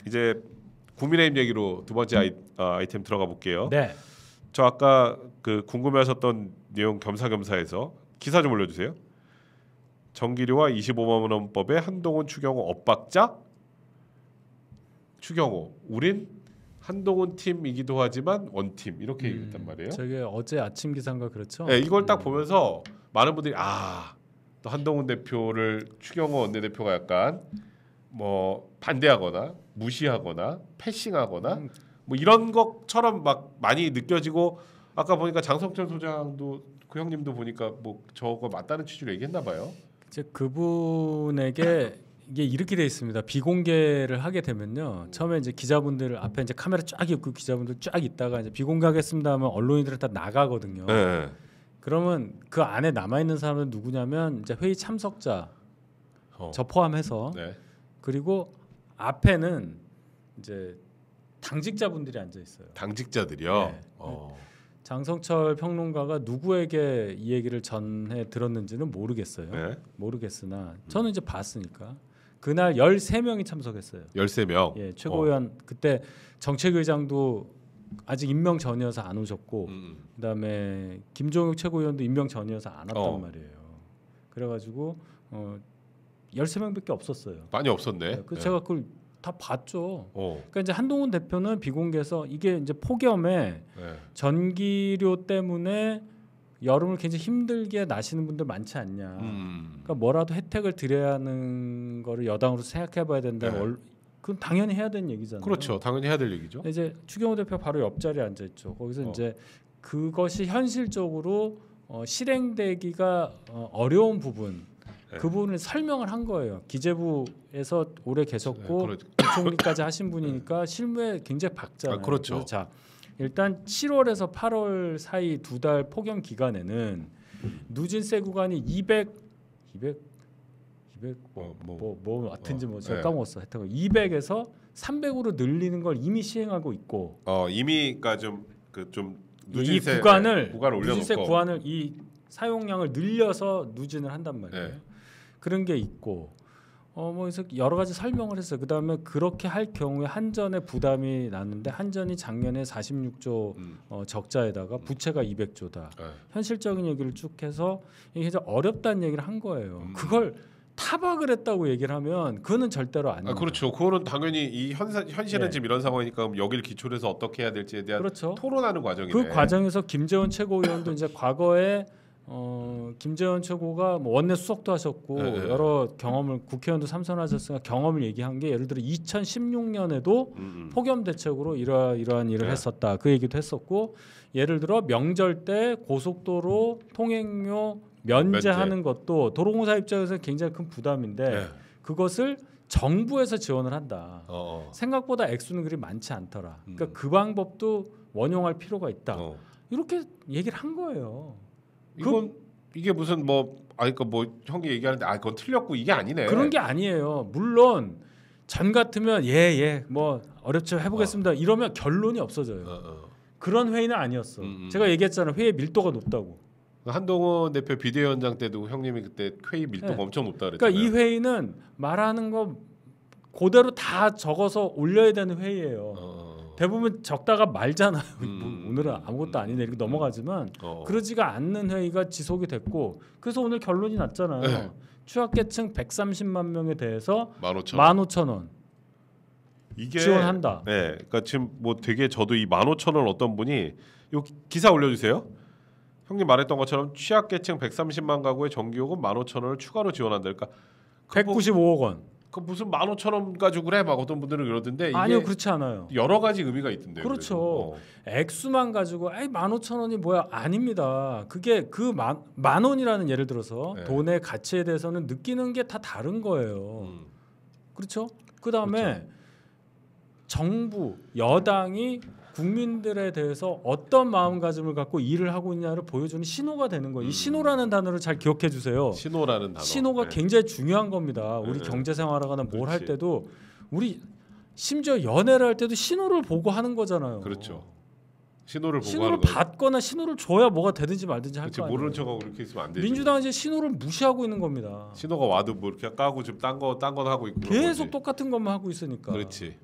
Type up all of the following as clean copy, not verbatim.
이제 국민의힘 얘기로 두 번째 아이템 들어가 볼게요. 네. 저 아까 그 궁금해하셨던 내용 겸사겸사해서 기사 좀 올려주세요. 정기료와 25만 원법에 한동훈 추경호 엇박자. 추경호 우린 한동훈 팀이기도 하지만 원팀 이렇게 얘기했단 말이에요. 저게 어제 아침 기사인가 그렇죠? 네, 이걸 딱 보면서 많은 분들이 또 한동훈 대표를 추경호 원내대표가 약간 뭐 반대하거나 무시하거나 패싱하거나 뭐 이런 것처럼 막 많이 느껴지고 아까 보니까 장성철 소장도 그 형님도 보니까 뭐 저거 맞다는 취지로 얘기했나 봐요. 이제 그분에게 이게 이렇게 돼 있습니다. 비공개를 하게 되면요. 처음에 이제 기자분들 앞에 이제 카메라 쫙 있고 기자분들 쫙 있다가 이제 비공개하겠습니다 하면 언론인들은 다 나가거든요. 네. 그러면 그 안에 남아 있는 사람은 누구냐면 이제 회의 참석자 저 포함해서 네. 그리고 앞에는 이제 당직자분들이 앉아 있어요. 당직자들이요. 네. 장성철 평론가가 누구에게 이 얘기를 전해 들었는지는 모르겠어요. 네. 모르겠으나 저는 이제 봤으니까 그날 13명이 참석했어요. 13명. 예, 최고위원 그때 정책의장도 아직 임명 전이어서 안 오셨고 그다음에 김종욱 최고위원도 임명 전이어서 안 왔단 말이에요. 그래가지고 13명밖에 없었어요. 많이 없었네. 네, 그 제가 그걸 다 봤죠. 어. 그러니까 이제 한동훈 대표는 비공개해서 이게 이제 폭염에 네. 전기료 때문에 여름을 굉장히 힘들게 나시는 분들 많지 않냐. 그러니까 뭐라도 혜택을 드려야 하는 거를 여당으로 생각해봐야 된다. 네. 그건 당연히 해야 되는 얘기잖아요. 그렇죠. 당연히 해야 될 얘기죠. 이제 추경호 대표 바로 옆자리에 앉아 있죠. 거기서 이제 그것이 현실적으로 실행되기가 어려운 부분. 네. 그 부분을 설명을 한 거예요. 기재부에서 오래 계셨고 네, 부총리까지 하신 분이니까 실무에 굉장히 박잖아요. 그렇죠. 자, 일단 7월에서 8월 사이 두 달 폭염 기간에는 누진세 구간이 200 같은지 뭐 제가 네. 까먹었어. 하여튼 200에서 300으로 늘리는 걸 이미 시행하고 있고 이미가 좀 이 누진세 구간을 올려놓고 누진세 구간을 이 사용량을 늘려서 누진을 한단 말이에요. 네. 그런 게 있고 뭐 그래서 여러 가지 설명을 했어요. 그다음에 그렇게 할 경우에 한전에 부담이 났는데 한전이 작년에 46조 적자에다가 부채가 200조다. 네. 현실적인 얘기를 쭉 해서 이게 이제 어렵다는 얘기를 한 거예요. 그걸 타박을 했다고 얘기를 하면 그거는 절대로 아니에요. 그렇죠. 그거는 당연히 이 현실은 네. 지금 이런 상황이니까 그럼 여기를 기초로 해서 어떻게 해야 될지에 대한 그렇죠. 토론하는 과정이네. 그 과정에서 김재원 최고위원도 이제 과거에 김재원 최고가 뭐 원내 수석도 하셨고 네. 여러 경험을 국회의원도 삼선하셨으니까 경험을 얘기한 게 예를 들어 2016년에도 폭염 대책으로 이러한 일을 네. 했었다. 그 얘기도 했었고 예를 들어 명절 때 고속도로 통행료 면제하는 것도 도로공사 입장에서 굉장히 큰 부담인데 네. 그것을 정부에서 지원을 한다. 어. 생각보다 액수는 그리 많지 않더라. 그러니까 그 방법도 원용할 필요가 있다. 이렇게 얘기를 한 거예요. 이게 무슨 그러니까 뭐 형이 얘기하는데 그건 틀렸고 이게 아니네. 그런 게 아니에요. 물론 전 같으면 뭐 어렵죠 해보겠습니다. 이러면 결론이 없어져요. 그런 회의는 아니었어. 제가 얘기했잖아요. 회의 밀도가 높다고. 한동훈 대표 비대위원장 때도 형님이 그때 회의 밀도가 네. 엄청 높다 그랬잖아요. 그러니까 이 회의는 말하는 거 그대로 다 적어서 올려야 되는 회의예요. 대부분 적다가 말잖아요. 오늘은 아무것도 아니네 이렇게 넘어가지만 그러지가 않는 회의가 지속이 됐고 그래서 오늘 결론이 났잖아요. 네. 취약계층 130만 명에 대해서 15,000원. 15,000원 이게 지원한다. 네, 그러니까 지금 뭐 되게 저도 이 15,000원 어떤 분이 요 기사 올려주세요. 형님 말했던 것처럼 취약계층 130만 가구의 전기요금 15,000원을 추가로 지원한다. 그러니까 195억 원. 그 무슨 15,000원 가지고 그래 막 어떤 분들은 그러던데 이게 아니요 그렇지 않아요. 여러 가지 의미가 있던데요. 그렇죠. 액수만 가지고 15,000원이 뭐야 아닙니다. 그게 그 만 원이라는 예를 들어서 네. 돈의 가치에 대해서는 느끼는 게 다 다른 거예요. 그렇죠? 그다음에 그렇죠. 정부 여당이 국민들에 대해서 어떤 마음가짐을 갖고 일을 하고 있냐를 보여주는 신호가 되는 거예요. 이 신호라는 단어를 잘 기억해 주세요. 신호라는 단어. 신호가 네. 굉장히 중요한 겁니다. 우리 네. 경제 생활하거나 뭘 할 그렇지. 때도 우리 심지어 연애를 할 때도 신호를 보고 하는 거잖아요. 그렇죠. 신호를 보고 신호를 하는 거. 받거나 신호를 줘야 뭐가 되든지 말든지 할 그렇지. 거 아니에요. 모르는 척하고 그렇게 있으면 안 되죠. 민주당은 이제 신호를 무시하고 있는 겁니다. 신호가 와도 뭐 이렇게 까고 지금 딴 거 하고 있고 그런 계속 거지. 똑같은 것만 하고 있으니까. 그렇지.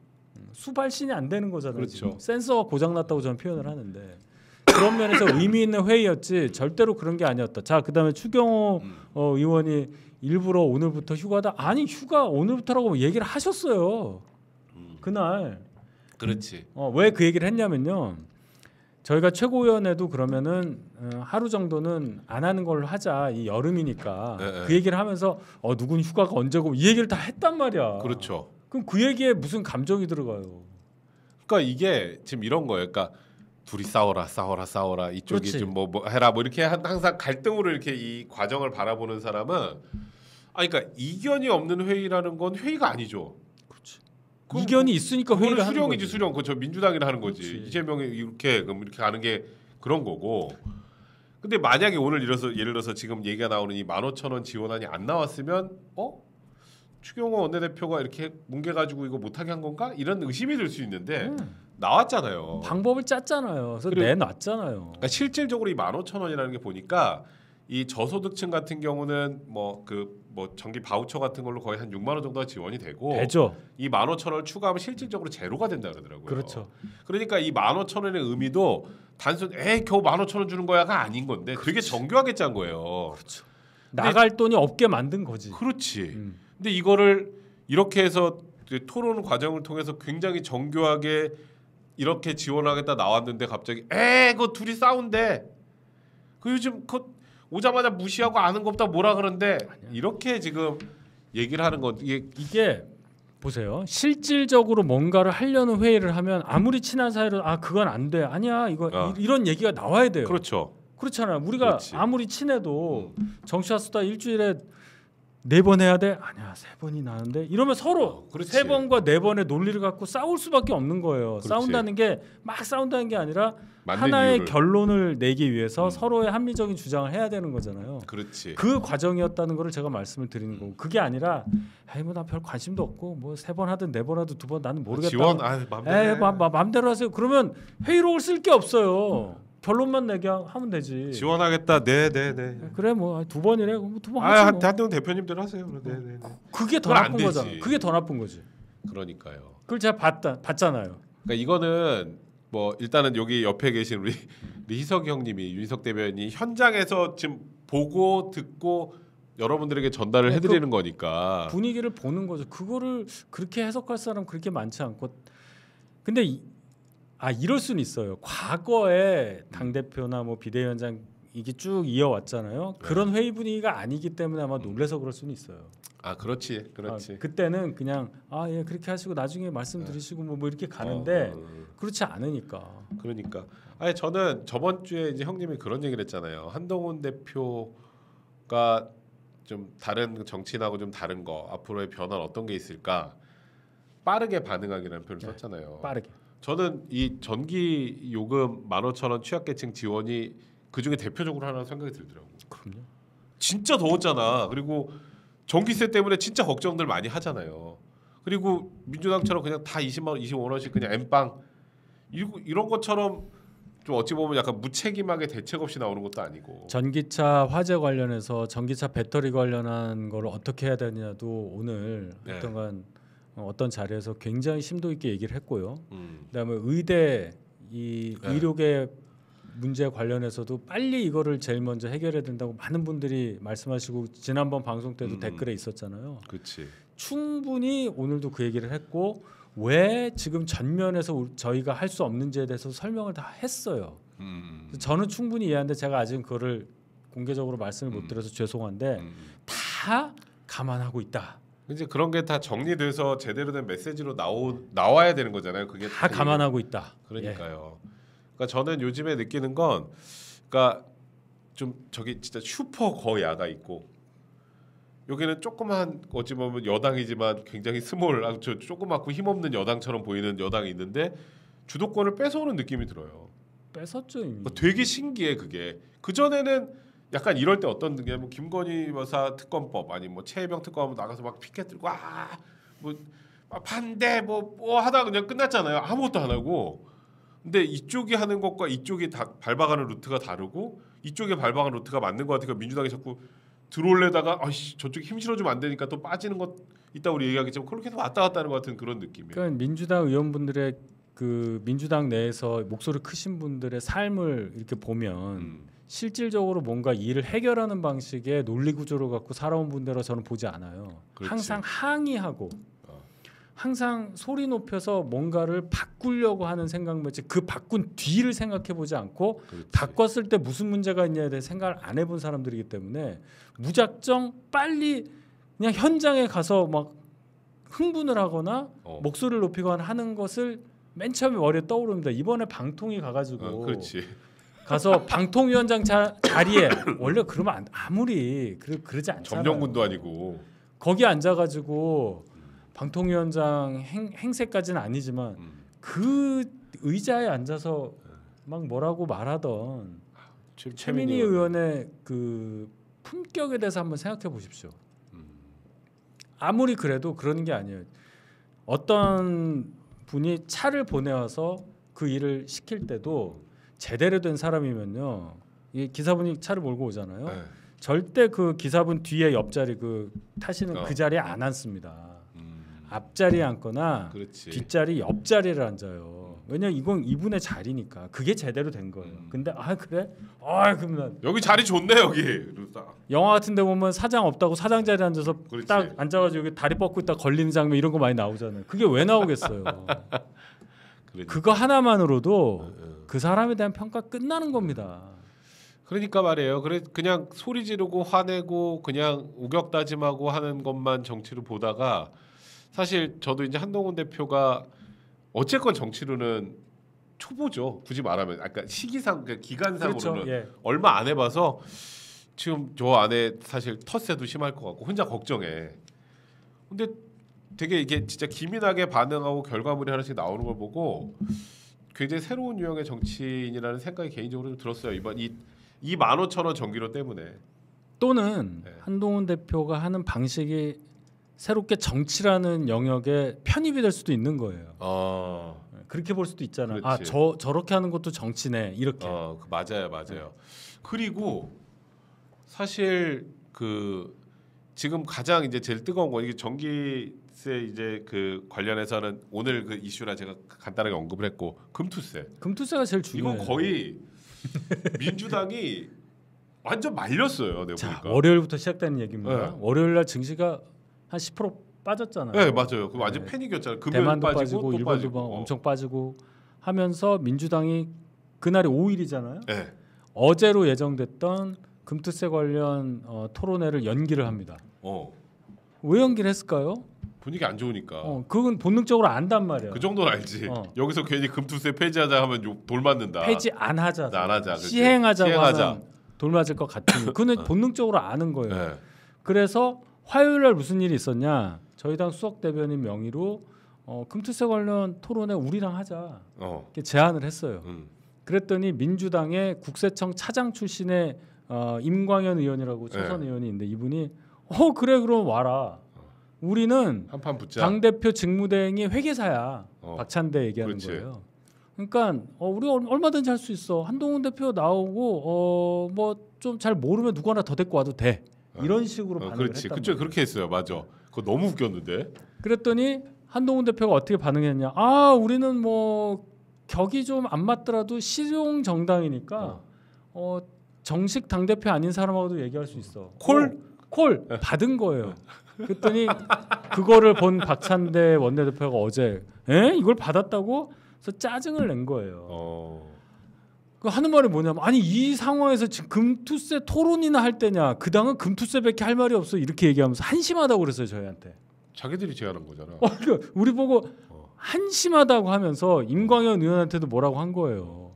수발신이 안 되는 거잖아요. 그렇죠. 지금. 센서가 고장났다고 저는 표현을 하는데 그런 면에서 의미 있는 회의였지 절대로 그런 게 아니었다. 자, 그다음에 추경호 의원이 일부러 오늘부터 휴가다. 아니 휴가 오늘부터라고 얘기를 하셨어요. 그날. 그렇지. 왜 그 얘기를 했냐면요. 저희가 최고위원회도 그러면은 하루 정도는 안 하는 걸로 하자. 이 여름이니까. 네, 그 얘기를 하면서 누군 휴가가 언제고 이 얘기를 다 했단 말이야. 그렇죠. 그럼 그 얘기에 무슨 감정이 들어가요? 그러니까 이게 지금 이런 거예요. 그러니까 둘이 싸워라 이쪽이 좀 뭐 해라 뭐 이렇게 항상 갈등으로 이렇게 이 과정을 바라보는 사람은 그러니까 이견이 없는 회의라는 건 회의가 아니죠. 그렇지. 이견이 있으니까 회의를 하는 수령이지 거지. 수령. 그저 민주당이라 하는 거지. 그렇지. 이재명이 이렇게 그럼 이렇게 가는 게 그런 거고. 근데 만약에 오늘 예를 들어서 지금 얘기가 나오는 이 15,000원 지원안이 안 나왔으면 추경호 원내대표가 이렇게 뭉개가지고 이거 못하게 한 건가? 이런 의심이 들 수 있는데 나왔잖아요. 방법을 짰잖아요. 그래서 그리고- 내놨잖아요. 그러니까 실질적으로 이 15,000원이라는 게 보니까 이 저소득층 같은 경우는 뭐 전기 바우처 같은 걸로 거의 한 6만 원 정도가 지원이 되고 되죠. 이 15,000원을 추가하면 실질적으로 제로가 된다 그러더라고요. 그렇죠. 그러니까 이 15,000원의 의미도 단순 겨우 15,000원 주는 거야가 아닌 건데 되게 정교하게 짠 거예요. 그렇죠. 나갈 돈이 없게 만든 거지. 그렇지. 근데 이거를 이렇게 해서 토론 과정을 통해서 굉장히 정교하게 이렇게 지원하겠다 나왔는데 갑자기 그거 둘이 싸운대. 그 요즘 오자마자 무시하고 아는 거 없다 뭐라 그러는데 이렇게 지금 얘기를 하는 건 이게 보세요. 실질적으로 뭔가를 하려는 회의를 하면 아무리 친한 사이로 그건 안 돼. 아니야. 이런 얘기가 나와야 돼요. 그렇죠. 그렇잖아요. 우리가 그렇지. 아무리 친해도 정치화 수다 일주일에 4번 해야 돼? 아니야 3번이 나는데 이러면 서로 그렇지. 3번과 4번의 논리를 갖고 싸울 수밖에 없는 거예요. 그렇지. 싸운다는 게 막 싸운다는 게 아니라 맞는 하나의 이유를. 결론을 내기 위해서 서로의 합리적인 주장을 해야 되는 거잖아요. 그렇지. 그 과정이었다는 거를 제가 말씀을 드리는 거고 그게 아니라 나 별 관심도 없고 뭐 3번 하든 4번 하든 2번 나는 모르겠다. 지원 맘대로 하세요. 그러면 회의록을 쓸 게 없어요. 결론만 내게 하면 되지. 지원하겠다. 네. 그래 뭐 2번이래. 뭐 2번 하지 뭐. 대한민국 대표님들 하세요. 네. 그게 더 그건 안 나쁜 되지. 거잖아. 그게 더 나쁜 거지. 그러니까요. 그걸 제가 봤잖아요. 그러니까 이거는 뭐 일단은 여기 옆에 계신 우리 희석이 형님이 윤희석 대변인이 현장에서 지금 보고 듣고 여러분들에게 전달을 해드리는 거니까 분위기를 보는 거죠. 그거를 그렇게 해석할 사람 그렇게 많지 않고. 근데 이럴 수는 있어요. 과거에 당 대표나 뭐 비대위원장 이게 쭉 이어왔잖아요. 그런 회의 분위기가 아니기 때문에 아마 놀래서 그럴 수는 있어요. 그렇지. 그때는 그냥 예 그렇게 하시고 나중에 말씀드리시고 뭐 이렇게 가는데 그렇지 않으니까. 그러니까 저는 저번 주에 이제 형님이 그런 얘기를 했잖아요. 한동훈 대표가 좀 다른 정치인하고 좀 다른 거 앞으로의 변화는 어떤 게 있을까? 빠르게 반응하기라는 표현을 썼잖아요. 빠르게. 저는 이 전기 요금 15,000원 취약계층 지원이 그 중에 대표적으로 하나 생각이 들더라고요. 그럼요. 진짜 진짜 더웠잖아. 그리고 전기세 때문에 진짜 걱정들 많이 하잖아요. 그리고 민주당처럼 그냥 다 20만 원, 25원씩 그냥 엠빵 이런 것처럼 좀 어찌 보면 약간 무책임하게 대책 없이 나오는 것도 아니고. 전기차 화재 관련해서 전기차 배터리 관련한 걸 어떻게 해야 되냐도 오늘 어떤 자리에서 굉장히 심도 있게 얘기를 했고요. 그다음에 의대 의료계 문제 관련해서도 빨리 이거를 제일 먼저 해결해야 된다고 많은 분들이 말씀하시고 지난번 방송 때도 댓글에 있었잖아요. 그렇지. 충분히 오늘도 그 얘기를 했고 왜 지금 전면에서 저희가 할 수 없는지에 대해서 설명을 다 했어요. 저는 충분히 이해하는데 제가 아직은 그거를 공개적으로 말씀을 못 드려서 죄송한데 다 감안하고 있다. 이제 그런 게 다 정리돼서 제대로 된 메시지로 나와야 되는 거잖아요. 그게 다 감안하고 있다. 그러니까요. 그러니까 저는 요즘에 느끼는 건, 그러니까 좀 저기 진짜 슈퍼 거야가 있고, 여기는 조그만 어찌 보면 여당이지만 굉장히 스몰, 조그맣고 힘없는 여당처럼 보이는 여당이 있는데 주도권을 뺏어오는 느낌이 들어요. 뺏었죠 이미. 되게 신기해 그게. 그 전에는 약간 이럴 때 어떤 게 뭐 김건희 여사 특검법 아니 뭐 최혜병 특검 나가서 막 피켓 들고 뭐 반대 뭐 하다 그냥 끝났잖아요. 아무것도 안 하고. 근데 이쪽이 하는 것과 이쪽이 다 밟아가는 루트가 다르고 이쪽에 밟아가는 루트가 맞는 것 같으니까 민주당이 자꾸 들어올래다가 저쪽이 힘 실어주면 안 되니까 또 빠지는 것 이따 우리 얘기하겠지만 그렇게 계속 왔다 갔다 하는 것 같은 그런 느낌이에요. 그러니까 민주당 의원분들의 그 민주당 내에서 목소리 크신 분들의 삶을 이렇게 보면 실질적으로 뭔가 일을 해결하는 방식의 논리 구조를 갖고 살아온 분들로 저는 보지 않아요. 그렇지. 항상 항의하고 항상 소리 높여서 뭔가를 바꾸려고 하는 생각만 있지 그 바꾼 뒤를 생각해 보지 않고 그렇지. 바꿨을 때 무슨 문제가 있냐에 대해 생각을 안 해본 사람들이기 때문에 무작정 빨리 그냥 현장에 가서 막 흥분을 하거나 목소리를 높이거나 하는 것을 맨 처음에 머리에 떠오릅니다. 이번에 방통위 가가지고 그렇지. 가서 방통위원장 자리에 원래 그러면 아무리 그러지 않잖아요. 점령군도 아니고 거기 앉아가지고 방통위원장 행세까지는 아니지만 그 의자에 앉아서 막 뭐라고 말하던 최민희 의원의 그 품격에 대해서 한번 생각해 보십시오. 아무리 그래도 그러는 게 아니에요. 어떤 분이 차를 보내와서 그 일을 시킬 때도 제대로 된 사람이면요, 이 기사분이 차를 몰고 오잖아요. 네. 절대 그 기사분 뒤에 옆자리 그 타시는 그 자리에 안 앉습니다. 앞자리에 앉거나 그렇지. 뒷자리 옆자리를 앉아요. 왜냐 이건 이분의 자리니까 그게 제대로 된 거예요. 근데 그래? 그러면 여기 자리 좋네 여기. 영화 같은 데 보면 사장 없다고 사장 자리에 앉아서 그렇지. 딱 앉아가지고 여기 다리 뻗고 있다 걸리는 장면 이런 거 많이 나오잖아요. 그게 왜 나오겠어요? 그거 하나만으로도 그 사람에 대한 평가 끝나는 겁니다. 그러니까 말이에요. 그냥 소리 지르고 화내고 그냥 우격다짐하고 하는 것만 정치를 보다가 사실 저도 이제 한동훈 대표가 어쨌건 정치로는 초보죠. 굳이 말하면 아까 시기상 기간상으로는 그렇죠. 예. 얼마 안 해봐서 지금 저 안에 사실 텃세도 심할 것 같고 혼자 걱정해. 근데 되게 이게 진짜 기민하게 반응하고 결과물이 하나씩 나오는 걸 보고 굉장히 새로운 유형의 정치인이라는 생각이 개인적으로 좀 들었어요. 이번 이 15,000원 전기료 때문에. 또는 한동훈 대표가 하는 방식이 새롭게 정치라는 영역에 편입이 될 수도 있는 거예요. 그렇게 볼 수도 있잖아요. 저렇게 하는 것도 정치네 이렇게. 맞아요. 그리고 사실 지금 가장 이제 제일 뜨거운 거 이게 전기세 이제 그 관련해서는 오늘 그 이슈라 제가 간단하게 언급을 했고 금투세가 제일 중요해요. 이건 거의 민주당이 완전 말렸어요. 내가 보니까. 월요일부터 시작되는 얘기입니다. 네. 월요일 날 증시가 한 10% 빠졌잖아요. 네, 맞아요. 그 완전 패닉이었잖아요. 대만도 빠지고 일본도 엄청 빠지고 하면서 민주당이 그날이 5일이잖아요. 네. 어제로 예정됐던 금투세 관련 토론회를 연기를 합니다. 왜 연기를 했을까요? 분위기 안 좋으니까. 그건 본능적으로 안단 말이야. 그 정도는 알지. 여기서 괜히 금투세 폐지하자 하면 돌 맞는다. 폐지 안 하자. 안 하자. 시행하자고 하면 돌 맞을 것 같으니. 그는 본능적으로 아는 거예요. 네. 그래서 화요일 날 무슨 일이 있었냐? 저희 당 수석 대변인 명의로 금투세 관련 토론회 우리랑 하자. 이렇게 제안을 했어요. 그랬더니 민주당의 국세청 차장 출신의 임광현 의원이라고 초선 의원이 있는데 이분이 그래 그럼 와라. 우리는 한판 붙자. 당 대표 직무대행이 회계사야. 박찬대 얘기하는 그렇지. 거예요. 그러니까 우리 얼마든지 할 수 있어. 한동훈 대표 나오고 뭐 좀 잘 모르면 누구 하나 더 데리고 와도 돼. 이런 식으로 반응을 했단 말이에요. 그렇게 했어요. 맞아. 그거 너무 웃겼는데. 그랬더니 한동훈 대표가 어떻게 반응했냐? 우리는 뭐 격이 좀 안 맞더라도 실용 정당이니까 정식 당 대표 아닌 사람하고도 얘기할 수 있어. 콜 받은 거예요. 그랬더니 그거를 본 박찬대 원내대표가 어제 이걸 받았다고? 그래서 짜증을 낸 거예요. 그 하는 말이 뭐냐면 아니 이 상황에서 지금 금투세 토론이나 할 때냐? 그 당은 금투세밖에 할 말이 없어 이렇게 얘기하면서 한심하다고 그랬어요 저희한테. 자기들이 제안한 거잖아. 그러니까 우리 보고 한심하다고 하면서 임광현 의원한테도 뭐라고 한 거예요.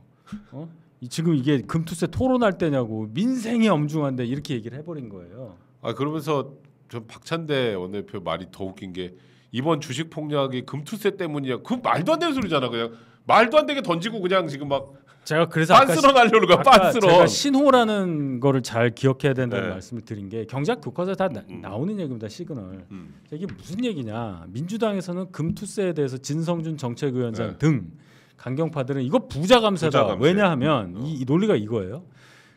지금 이게 금투세 토론할 때냐고 민생이 엄중한데 이렇게 얘기를 해버린 거예요. 그러면서 전 박찬대 원내대표 말이 더 웃긴 게 이번 주식 폭락이 금투세 때문이야. 그 말도 안 되는 소리잖아. 그냥 말도 안 되게 던지고 그냥 지금 막 제가 그래서 빤스런 하려는 거야. 빤스런. 제가 신호라는 거를 잘 기억해야 된다는 말씀을 드린 게 경제학 교과서에 다 나오는 얘기입니다. 시그널. 이게 무슨 얘기냐? 민주당에서는 금투세에 대해서 진성준 정책위원장 등 강경파들은 이거 부자 감세다. 왜냐하면 이 논리가 이거예요.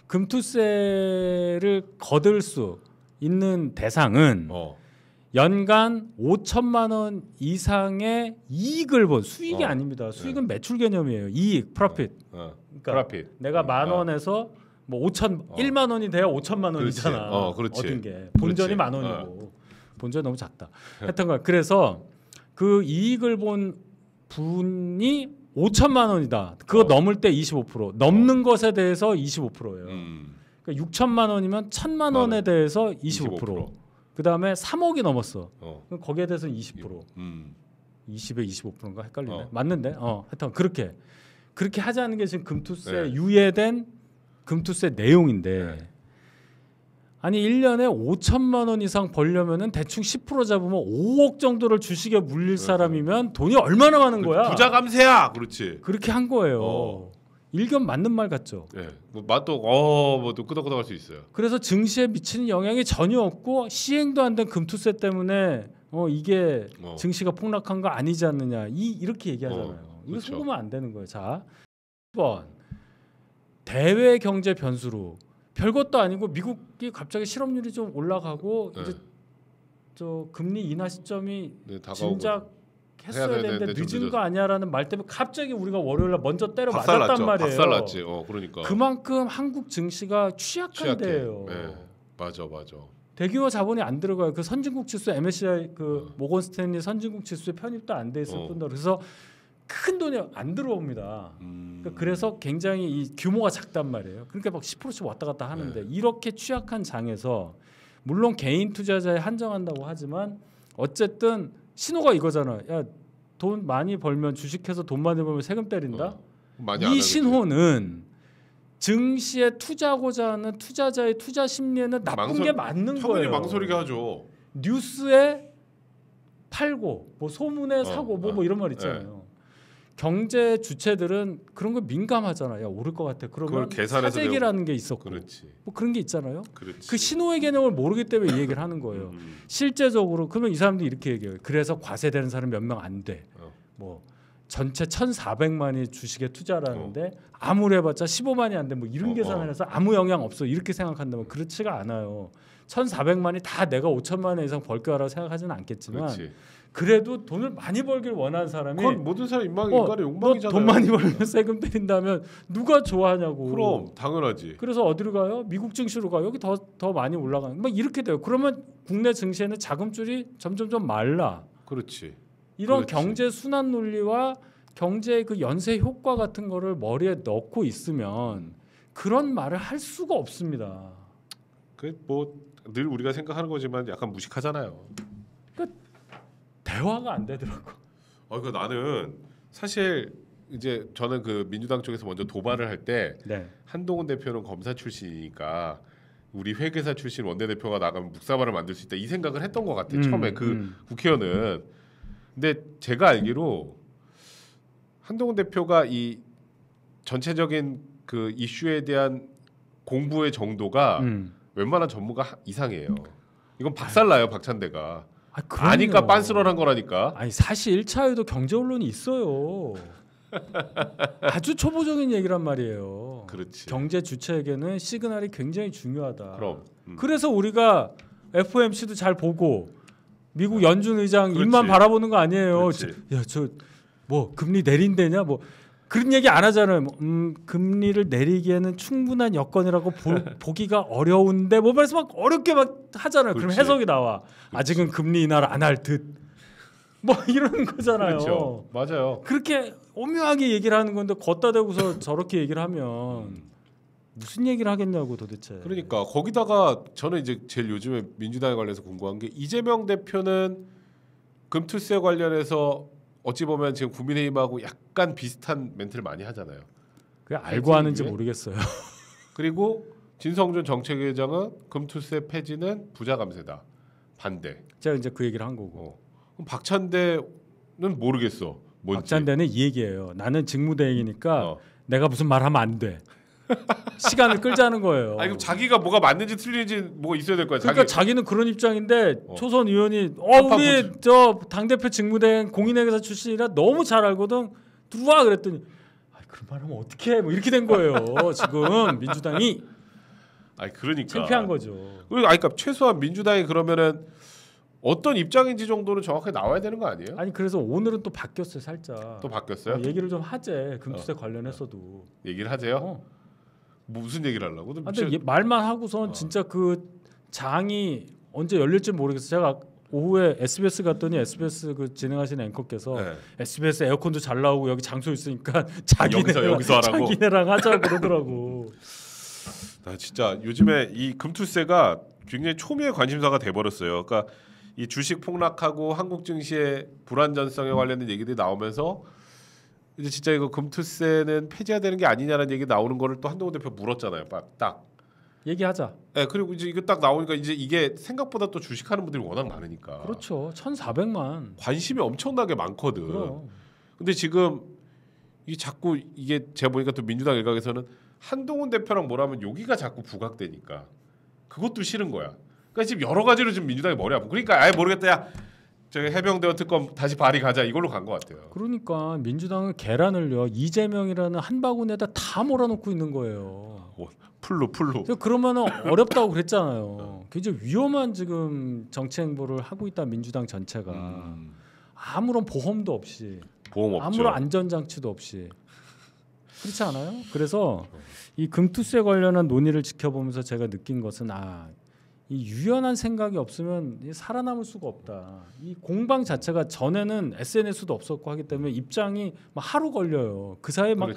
금투세를 거둘 수 있는 대상은 연간 5천만 원 이상의 이익을 본 수익이 아닙니다. 수익은 매출 개념이에요. 이익, 프로핏. 그러니까 프로핏. 내가 10,000원에서 뭐 1만 원이 돼야 5천만 원이잖아. 그렇지. 얻은 게 본전이 10,000원이고 본전이 너무 작다. 하여튼 그래서 그 이익을 본 분이 5천만 원이다. 그거 넘을 때 25%, 넘는 것에 대해서 25%예요. 그러니까 6천만 원이면 1,000만 원에 대해서 25%. 그다음에 3억이 넘었어. 그럼 거기에 대해서 20%. 20에 25%인가 헷갈리네. 맞는데? 하여튼 그렇게 하자는 게 지금 금투세 유예된 금투세 내용인데 아니 1년에 5천만 원 이상 벌려면은 대충 10% 잡으면 5억 정도를 주식에 물릴 사람이면 돈이 얼마나 많은 거야? 부자 감세야. 그렇지. 그렇게 한 거예요. 일견 맞는 말 같죠. 네. 뭐 맛도 뭐또 끄덕끄덕할 수 있어요. 그래서 증시에 미치는 영향이 전혀 없고 시행도 안 된 금투세 때문에 이게 증시가 폭락한 거 아니지 않느냐 이렇게 얘기하잖아요. 이거 그렇죠. 속으면 안 되는 거예요. 자, 1번 대외 경제 변수로 별것도 아니고 미국이 갑자기 실업률이 좀 올라가고 이제 저 금리 인하 시점이 진작했어야 되는데 늦은 거 아니야라는 말 때문에 갑자기 우리가 월요일날 먼저 때려 맞았단 말이에요. 박살났지. 그러니까. 그만큼 한국 증시가 취약한 데예요. 네. 맞아. 대규모 자본이 안 들어가요. 그 선진국 지수 MSCI 그 모건 스탠리 선진국 지수에 편입도 안 돼 있을 뿐더러 그래서 큰 돈이 안 들어옵니다. 그래서 굉장히 이 규모가 작단 말이에요. 그러니까 막 10%씩 왔다 갔다 하는데 이렇게 취약한 장에서 물론 개인 투자자에 한정한다고 하지만 어쨌든 신호가 이거잖아. 야, 돈 많이 벌면 주식해서 돈 많이 벌면 세금 때린다. 이 신호는 증시에 투자하고자 하는 투자자의 투자 심리에는 나쁜 게 맞는 거예요. 망설이게 하죠. 뉴스에 팔고 뭐 소문에 사고 뭐 이런 말 있잖아요. 경제 주체들은 그런 거 민감하잖아요. 야, 오를 것 같아. 그러면 사재기라는 게 있었고 뭐 그런 게 있잖아요. 그렇지. 그 신호의 개념을 모르기 때문에 이 얘기를 하는 거예요. 실제적으로 그러면 이 사람들이 이렇게 얘기해요. 그래서 과세되는 사람 몇 명 안 돼. 뭐 전체 1,400만이 주식에 투자라는데 아무리 해봤자 15만이 안 돼. 뭐 이런 계산을 해서 아무 영향 없어. 이렇게 생각한다면 그렇지가 않아요. 1,400만이 다 내가 5천만 원 이상 벌 거라고 생각하지는 않겠지만 그렇지. 그래도 돈을 많이 벌길 원하는 사람이 그건 모든 사람 인간의 욕망이잖아요. 돈 많이 벌면 세금 때린다면 누가 좋아하냐고. 그럼 당연하지. 그래서 어디로 가요? 미국 증시로 가요. 여기 더 많이 올라가는. 막 이렇게 돼요. 그러면 국내 증시에는 자금줄이 점점 말라. 그렇지. 이런 경제 순환 논리와 경제의 그 연쇄 효과 같은 거를 머리에 넣고 있으면 그런 말을 할 수가 없습니다. 그 뭐 늘 우리가 생각하는 거지만 약간 무식하잖아요. 대화가 안 되더라고. 그 나는 사실 이제 저는 그 민주당 쪽에서 먼저 도발을 할 때 한동훈 대표는 검사 출신이니까 우리 회계사 출신 원내대표가 나가면 묵사발을 만들 수 있다 이 생각을 했던 것 같아. 처음에 그 국회의원은. 근데 제가 알기로 한동훈 대표가 이 전체적인 그 이슈에 대한 공부의 정도가 웬만한 전문가 이상이에요. 이건 박살나요, 박찬대가. 아니까 빤스런한 거라니까. 아니 사실 1차에도 경제 언론이 있어요. 아주 초보적인 얘기란 말이에요. 그렇지. 경제 주체에게는 시그널이 굉장히 중요하다. 그럼. 그래서 우리가 FOMC도 잘 보고 미국 연준 의장 입만 바라보는 거 아니에요. 야, 저 뭐 금리 내린대냐 뭐 그런 얘기 안 하잖아요. 금리를 내리기에는 충분한 여건이라고 보기가 어려운데 뭐 말해서 막 어렵게 막 하잖아요. 그럼 해석이 나와. 아직은 금리 인하를 안 할 듯. 뭐 이런 거잖아요. 그렇죠. 맞아요. 그렇게 오묘하게 얘기를 하는 건데 걷다 대고서 저렇게 얘기를 하면 무슨 얘기를 하겠냐고 도대체. 그러니까 거기다가 저는 이제 제일 요즘에 민주당에 관련해서 궁금한 게 이재명 대표는 금투세 관련해서 어찌 보면 지금 국민의힘하고 약간 비슷한 멘트를 많이 하잖아요. 그게 알고 하는지 모르겠어요. 그리고 진성준 정책위원장은 금투세 폐지는 부자 감세다. 반대. 제가 이제 그 얘기를 한 거고. 그럼 박찬대는 모르겠어. 뭔지. 박찬대는 이 얘기예요. 나는 직무대행이니까 내가 무슨 말하면 안 돼. 시간을 끌자는 거예요. 아니 그럼 자기가 뭐가 맞는지 틀리는지 뭐가 있어야 될 거야. 그러니까 자기는 그런 입장인데 초선 의원이 우리 저 당대표 직무대행 공인회계사 출신이라 너무 잘 알거든. 들어와 그랬더니 그런 말하면 어떡해 뭐 이렇게 된 거예요. 지금 민주당이. 아니 그러니까 창피한 거죠. 그러니까 최소한 민주당이 그러면은 어떤 입장인지 정도는 정확하게 나와야 되는 거 아니에요? 아니 그래서 오늘은 또 바뀌었어요 살짝. 또 바뀌었어요? 얘기를 좀 하재 금투세 관련해서도. 얘기를 하세요? 무슨 얘기를 하려고? 근데 말만 하고선 진짜 그 장이 언제 열릴지 모르겠어. 제가 오후에 SBS 갔더니 SBS 그 진행하시는 앵커께서 SBS 에어컨도 잘 나오고 여기 장소 있으니까 여기서 하라고 자기네랑 하자고 그러더라고. 나 진짜 요즘에 이 금투세가 굉장히 초미의 관심사가 돼버렸어요. 그러니까 이 주식 폭락하고 한국 증시의 불안전성에 관련된 얘기들이 나오면서 이제 진짜 이거 금투세는 폐지해야 되는 게 아니냐는 얘기 나오는 거를 또 한동훈 대표 물었잖아요. 딱 얘기하자. 네, 그리고 이제 이거 딱 나오니까 이제 이게 생각보다 또 주식하는 분들이 워낙 많으니까. 그렇죠. 1,400만. 관심이 엄청나게 많거든. 그럼. 근데 지금 이 자꾸 이게 제가 보니까 또 민주당 일각에서는 한동훈 대표랑 뭐라면 여기가 자꾸 부각되니까 그것도 싫은 거야. 그러니까 지금 여러 가지로 지금 민주당이 머리 아프고 그러니까 아예 모르겠다 야 저기 해병대원 특검 다시 발의 가자 이걸로 간 것 같아요. 그러니까 민주당은 계란을요 이재명이라는 한 바구니에다 다 몰아놓고 있는 거예요. 풀로. 그러면은 어렵다고 그랬잖아요. 굉장히 위험한 지금 정치 행보를 하고 있다 민주당 전체가 아무런 보험도 없이 보험 없죠. 아무런 안전장치도 없이 그렇지 않아요? 그래서 이 금투세 관련한 논의를 지켜보면서 제가 느낀 것은 이 유연한 생각이 없으면 살아남을 수가 없다. 이 공방 자체가 전에는 SNS도 없었고 하기 때문에 입장이 막 하루 걸려요. 그 사이에 막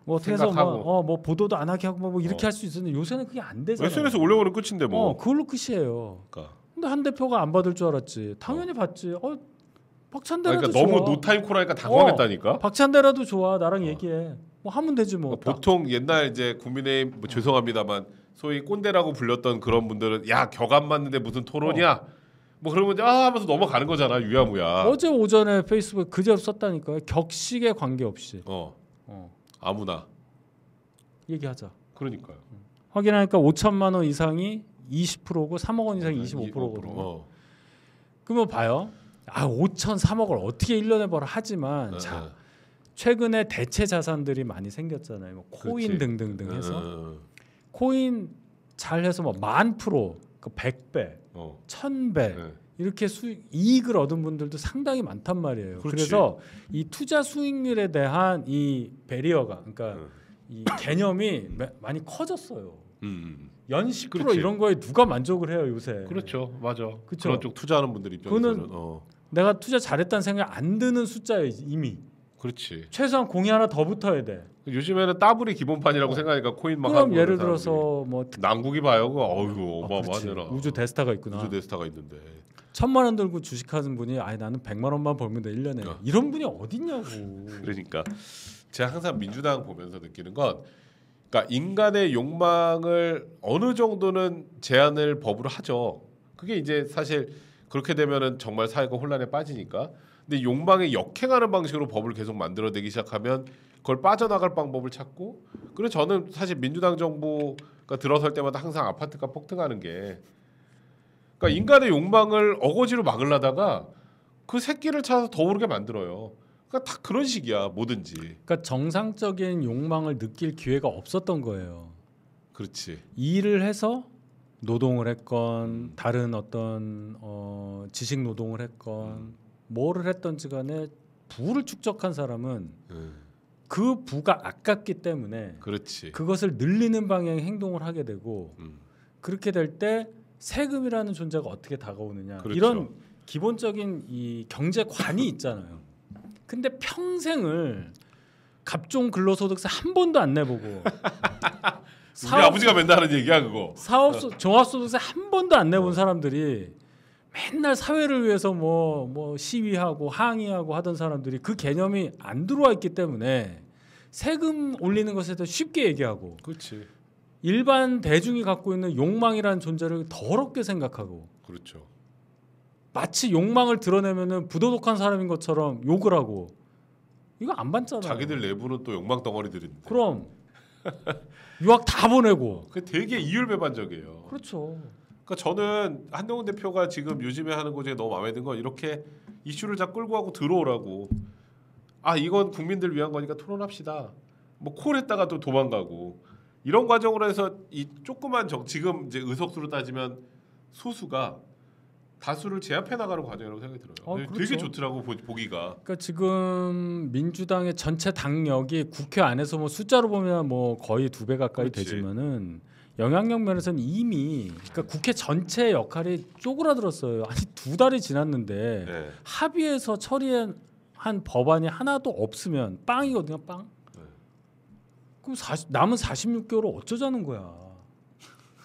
뭐 어떻게 해서 뭐 보도도 안 하게 하고 뭐 이렇게 할 수 있었는데 요새는 그게 안 되잖아요. SNS 올려버리면 끝인데 뭐. 그걸로 끝이에요. 그러니까. 근데 한 대표가 안 받을 줄 알았지. 당연히 받지. 박찬대라도 그러니까 좋아. 너무 노타임 코라니까 당황했다니까. 박찬대라도 좋아. 나랑 얘기해. 뭐 하면 되지 뭐. 보통 옛날 이제 국민의힘 죄송합니다만 소위 꼰대라고 불렸던 그런 분들은 야 격 안 맞는데 무슨 토론이야 뭐 그러면 하면서 넘어가는 거잖아 유야무야. 어제 오전에 페이스북 그제 썼다니까요. 격식에 관계없이 아무나 얘기하자. 그러니까요. 확인하니까 5천만 원 이상이 20%고 3억 원 이상이 25%거든요. 그러면 봐요. 5천 3억을 어떻게 1년에 벌어 하지만 자 최근에 대체 자산들이 많이 생겼잖아요. 뭐 코인 등등등 해서 코인 잘해서 뭐 10,000%, 100배, 1,000배 이렇게 이익을 얻은 분들도 상당히 많단 말이에요. 그렇지. 그래서 이 투자 수익률에 대한 이 배리어가 그러니까 이 개념이 많이 커졌어요. 연 10% 그렇지. 이런 거에 누가 만족을 해요 요새. 그렇죠, 맞아. 그쵸? 그런 쪽 투자하는 분들 입장에서는 내가 투자 잘했다는 생각 안 드는 숫자예요 이미. 그렇지. 최소한 공이 하나 더 붙어야 돼. 요즘에는 따블이 기본판이라고 생각하니까 코인 막 그럼 하고 예를 들어서 뭐 난국이 봐요. 어휴 어마어마하잖아. 우주 대스타가 있구나. 우주 대스타가 있는데 1,000만 원 들고 주식하는 분이 나는 100만 원만 벌면 돼 1년에. 이런 분이 어딨냐고. 그러니까 제가 항상 민주당 보면서 느끼는 건 그러니까 인간의 욕망을 어느 정도는 제한을 법으로 하죠. 그게 이제 사실 그렇게 되면은 정말 사회가 혼란에 빠지니까. 근데 욕망에 역행하는 방식으로 법을 계속 만들어내기 시작하면 그걸 빠져나갈 방법을 찾고. 그래서 저는 사실 민주당 정부가 들어설 때마다 항상 아파트가 폭등하는 게 그러니까 인간의 욕망을 어거지로 막으려다가 그 새끼를 찾아서 더 오르게 만들어요. 그러니까 다 그런 식이야 뭐든지. 그러니까 정상적인 욕망을 느낄 기회가 없었던 거예요. 그렇지. 일을 해서 노동을 했건 다른 어떤 지식 노동을 했건 뭐를 했던지 간에 부를 축적한 사람은 그 부가 아깝기 때문에 그렇지. 그것을 늘리는 방향의 행동을 하게 되고 그렇게 될 때 세금이라는 존재가 어떻게 다가오느냐. 그렇죠. 이런 기본적인 이 경제관이 있잖아요. 근데 평생을 갑종 근로소득세 한 번도 안 내보고 우리 아버지가 맨날 하는 얘기야 그거. 종합소득세 한 번도 안 내본 사람들이 맨날 사회를 위해서 뭐 시위하고 항의하고 하던 사람들이 그 개념이 안 들어와 있기 때문에 세금 올리는 것에 대해 쉽게 얘기하고 그렇지. 일반 대중이 갖고 있는 욕망이라는 존재를 더럽게 생각하고 그렇죠. 마치 욕망을 드러내면은 부도덕한 사람인 것처럼 욕을 하고 이거 안 받잖아요. 자기들 내부는 또 욕망 덩어리들인데. 그럼 유학 다 보내고. 그 되게 이율배반적이에요. 그렇죠. 그러니까 저는 한동훈 대표가 지금 요즘에 하는 거 중에 너무 마음에 든 건 이렇게 이슈를 다 끌고 가고 들어오라고. 이건 국민들 위한 거니까 토론합시다. 뭐 콜했다가 또 도망가고 이런 과정으로 해서 이 조그만 지금 이제 의석수로 따지면 소수가 다수를 제압해 나가는 과정이라고 생각이 들어요. 그렇죠. 되게 좋더라고 보기가. 그러니까 지금 민주당의 전체 당력이 국회 안에서 뭐 숫자로 보면 뭐 거의 2배 가까이 그렇지. 되지만은 영향력 면에서는 이미 그러니까 국회 전체의 역할이 쪼그라들었어요. 아니 2달이 지났는데 네. 합의해서 처리한 법안이 하나도 없으면 빵이거든요. 빵. 네. 그럼 남은 46개월을 어쩌자는 거야.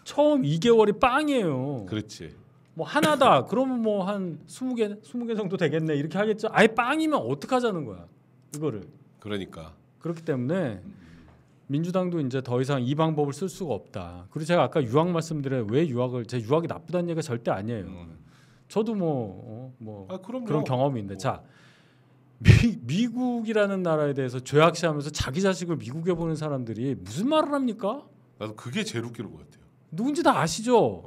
처음 2개월이 빵이에요. 그렇지. 뭐 하나다. 그러면 뭐 한 20개 정도 되겠네. 이렇게 하겠죠. 아예 빵이면 어떡하자는 거야. 이거를. 그러니까. 그렇기 때문에 민주당도 이제 더 이상 이 방법을 쓸 수가 없다. 그리고 제가 아까 유학 말씀드려요. 왜 유학을 제 유학이 나쁘다는 얘기가 절대 아니에요. 저도 그런 경험이 있는데 자 미국이라는 나라에 대해서 죄악시하면서 자기 자식을 미국에 보낸 사람들이 무슨 말을 합니까? 나도 그게 제일 웃기는 것 같아요. 누군지 다 아시죠?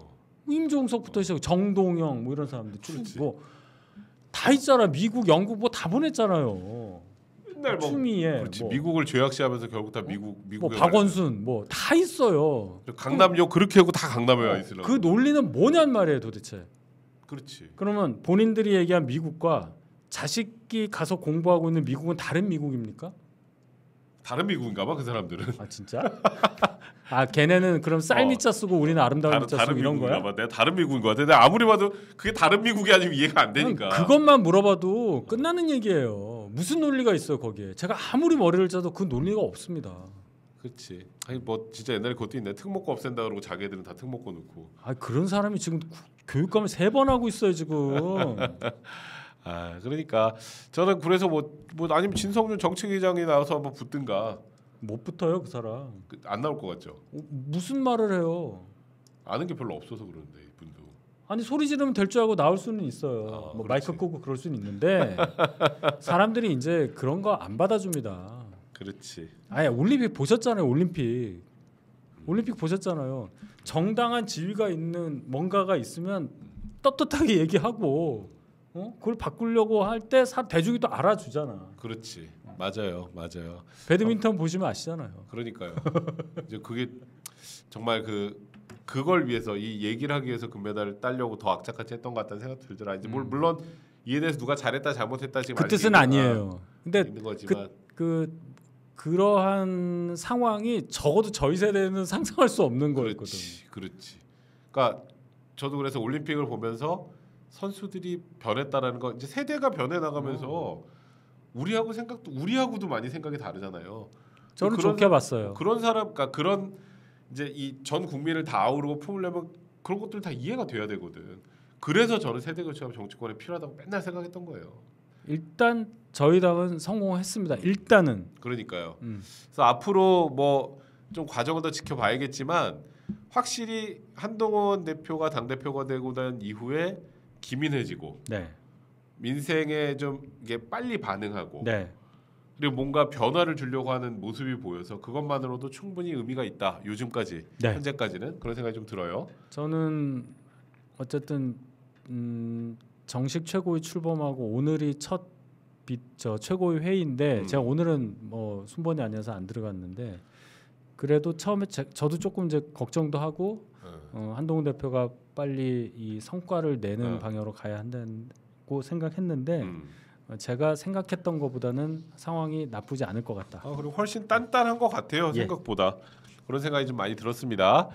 임종석부터 시작 정동영 뭐 이런 사람들 뭐 다 있잖아. 미국, 영국 뭐 다 보냈잖아요. 맨날 뭐 추미애, 그렇지. 뭐, 미국을 죄악시하면서 결국 다 미국에 뭐 박원순 뭐 다 있어요. 강남역 그렇게 하고 다 강남에 와 있으려고. 그 논리는 뭐냔 말이에요, 도대체. 그렇지. 그러면 본인들이 얘기한 미국과 자식이 가서 공부하고 있는 미국은 다른 미국입니까? 다른 미국인가 봐 그 사람들은. 아 진짜? 아 걔네는 그럼 쌀미자 쓰고 우리는 아름다운 미자 쓰고 이런 거야? 봐. 내가 다른 미국인 것 같아. 내가 아무리 봐도 그게 다른 미국이 아니면 이해가 안 되니까. 그것만 물어봐도 끝나는 얘기예요. 무슨 논리가 있어요 거기에? 제가 아무리 머리를 짜도 그 논리가 없습니다. 그렇지. 아니 뭐 진짜 옛날에 그것도 있네. 특목고 없앤다 그러고 자기들은 다 특목고 넣고. 아 그런 사람이 지금 교육감을 3번 하고 있어요 지금. 아 그러니까 저는 그래서 뭐 아니면 진성준 정책위장이 나와서 한번 붙든가. 못 붙어요 그 사람. 안 나올 것 같죠. 무슨 말을 해요? 아는 게 별로 없어서 그런데 이분도. 아니 소리 지르면 될 줄 알고 나올 수는 있어요. 뭐 마이크 끄고 그럴 수는 있는데 사람들이 이제 그런 거 안 받아줍니다. 그렇지. 아예 올림픽 보셨잖아요. 올림픽 보셨잖아요. 정당한 지위가 있는 뭔가가 있으면 떳떳하게 얘기하고 그걸 바꾸려고 할 때 대중이 또 알아주잖아. 그렇지. 맞아요. 배드민턴 보시면 아시잖아요. 그러니까요. 이제 그게 정말 그걸 위해서 이 얘기를 하기 위해서 금메달을 따려고 더 악착같이 했던 것 같다는 생각 들더라. 이제 물론 이에 대해서 누가 잘했다 잘못했다 지금 그 뜻은 아니에요. 근데 있는 거지만 그러한 상황이 적어도 저희 세대는 상상할 수 없는 거였거든. 그렇지. 그러니까 저도 그래서 올림픽을 보면서 선수들이 변했다라는 거 이제 세대가 변해 나가면서 우리하고도 많이 생각이 다르잖아요. 저는 좋게 봤어요. 그런 사람, 그러니까 그런 이제 이 전 국민을 다 아우르고 품으려면 그런 것들 다 이해가 돼야 되거든. 그래서 저는 세대 교체가 정치권에 필요하다고 맨날 생각했던 거예요. 일단 저희 당은 성공했습니다. 일단은. 그러니까요. 그래서 앞으로 뭐 좀 과정을 더 지켜봐야겠지만 확실히 한동훈 대표가 당 대표가 되고 난 이후에 기민해지고. 네. 민생에 좀 이게 빨리 반응하고 네. 그리고 뭔가 변화를 주려고 하는 모습이 보여서 그것만으로도 충분히 의미가 있다. 요즘까지 네. 현재까지는 그런 생각이 좀 들어요. 저는 어쨌든 정식 최고위 출범하고 오늘이 첫 최고위 회의인데 제가 오늘은 뭐 순번이 아니어서 안 들어갔는데 그래도 처음에 저도 조금 이제 걱정도 하고 한동훈 대표가 빨리 이 성과를 내는 방향으로 가야 한다고 생각했는데 제가 생각했던 것보다는 상황이 나쁘지 않을 것 같다. 그리고 훨씬 단단한 것 같아요. 생각보다 그런 생각이 좀 많이 들었습니다.